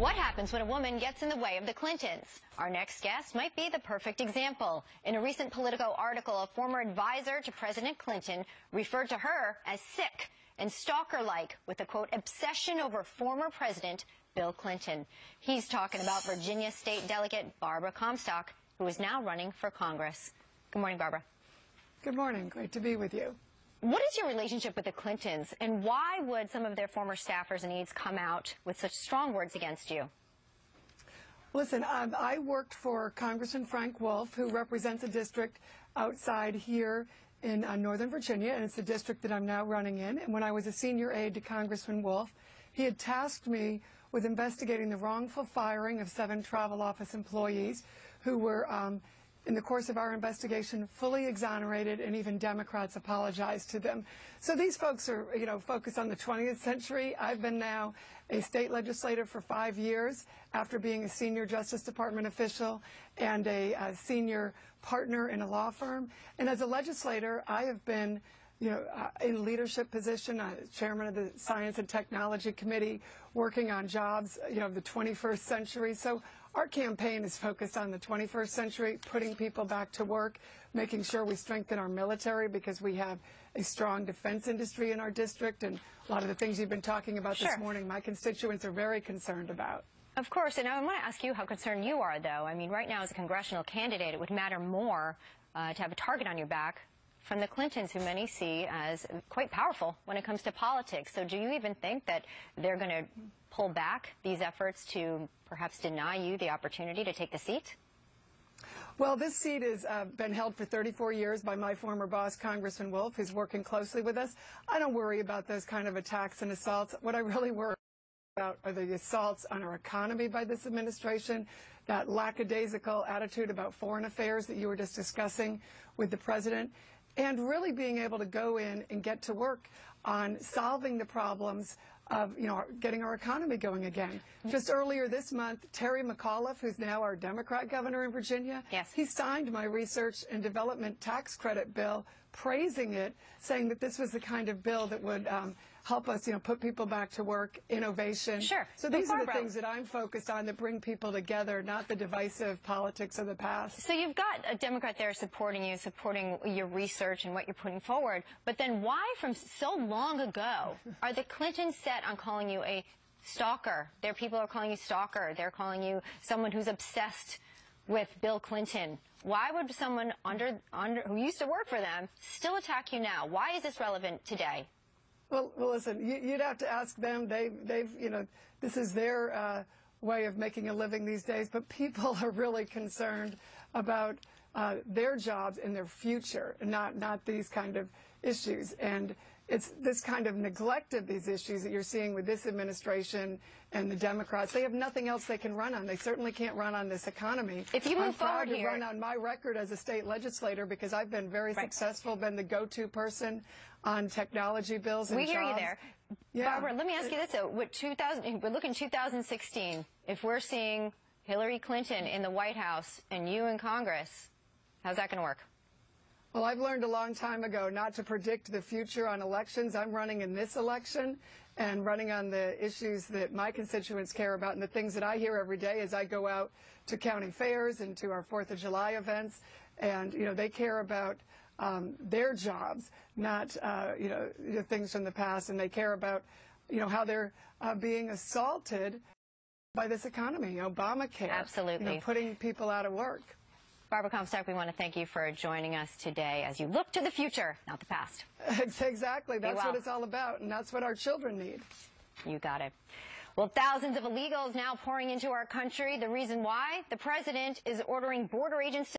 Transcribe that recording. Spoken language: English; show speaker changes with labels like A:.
A: What happens when a woman gets in the way of the Clintons? Our next guest might be the perfect example. In a recent Politico article, a former advisor to President Clinton referred to her as sick and stalker-like with a, quote, obsession over former President Bill Clinton. He's talking about Virginia State Delegate Barbara Comstock, who is now running for Congress. Good morning, Barbara.
B: Good morning. Great to be with you.
A: What is your relationship with the Clintons, and why would some of their former staffers and aides come out with such strong words against you?
B: Listen, I worked for Congressman Frank Wolf, who represents a district outside here in Northern Virginia, and it's the district that I'm now running in. And when I was a senior aide to Congressman Wolf, he had tasked me with investigating the wrongful firing of 7 travel office employees who were in the course of our investigation, fully exonerated, and even Democrats apologized to them. So these folks are, focused on the 20th century. I've been now a state legislator for 5 years after being a senior Justice Department official and a senior partner in a law firm. And as a legislator, I have been in leadership position, chairman of the Science and Technology Committee, working on jobs, of the 21st century. So our campaign is focused on the 21st century, putting people back to work, making sure we strengthen our military because we have a strong defense industry in our district, and a lot of the things you've been talking about this morning, my constituents are very concerned about.
A: Of course, and I want to ask you how concerned you are, though. I mean, right now as a congressional candidate, it would matter more to have a target on your back from the Clintons, who many see as quite powerful when it comes to politics. So do you even think that they're going to pull back these efforts to perhaps deny you the opportunity to take the seat?
B: Well, this seat has been held for 34 years by my former boss, Congressman Wolf, who's working closely with us. I don't worry about those kind of attacks and assaults. What I really worry about are the assaults on our economy by this administration, that lackadaisical attitude about foreign affairs that you were just discussing with the president, and really being able to go in and get to work on solving the problems of, getting our economy going again. Just earlier this month, Terry McAuliffe, who's now our Democrat governor in Virginia, he signed my research and development tax credit bill, praising it, saying that this was the kind of bill that would help us, put people back to work, innovation.
A: Sure.
B: So these are the things that I'm focused on that bring people together, not the divisive politics of the past.
A: So you've got a Democrat there supporting you, supporting your research and what you're putting forward. But then why, from so long ago, are the Clintons set on calling you a stalker? Their people are calling you stalker. They're calling you someone who's obsessed with Bill Clinton. Why would someone who used to work for them still attack you now? Why is this relevant today?
B: Well, listen, you'd have to ask them. This is their way of making a living these days. But people are really concerned about their jobs and their future, and not these kind of issues. And it's this kind of neglect of these issues that you're seeing with this administration and the Democrats. They have nothing else they can run on. They certainly can't run on this economy.
A: If you move forward here,
B: I'm proud to run on my record as a state legislator because I've been very successful, been the go-to person on technology bills and
A: we hear
B: jobs.
A: you there.
B: Yeah.
A: Barbara, let me ask you this, though. We're looking 2016. If we're seeing Hillary Clinton in the White House and you in Congress, how's that going to work?
B: Well, I've learned a long time ago not to predict the future on elections. I'm running in this election and running on the issues that my constituents care about and the things that I hear every day as I go out to county fairs and to our 4th of July events. And, they care about their jobs, not, things from the past. And they care about, how they're being assaulted by this economy, Obamacare.
A: Absolutely.
B: Putting people out of work.
A: Barbara Comstock, we want to thank you for joining us today as you look to the future, not the past.
B: Exactly. That's what it's all about, and that's what our children need.
A: You got it. Well, thousands of illegals now pouring into our country. The reason why? The president is ordering border agents to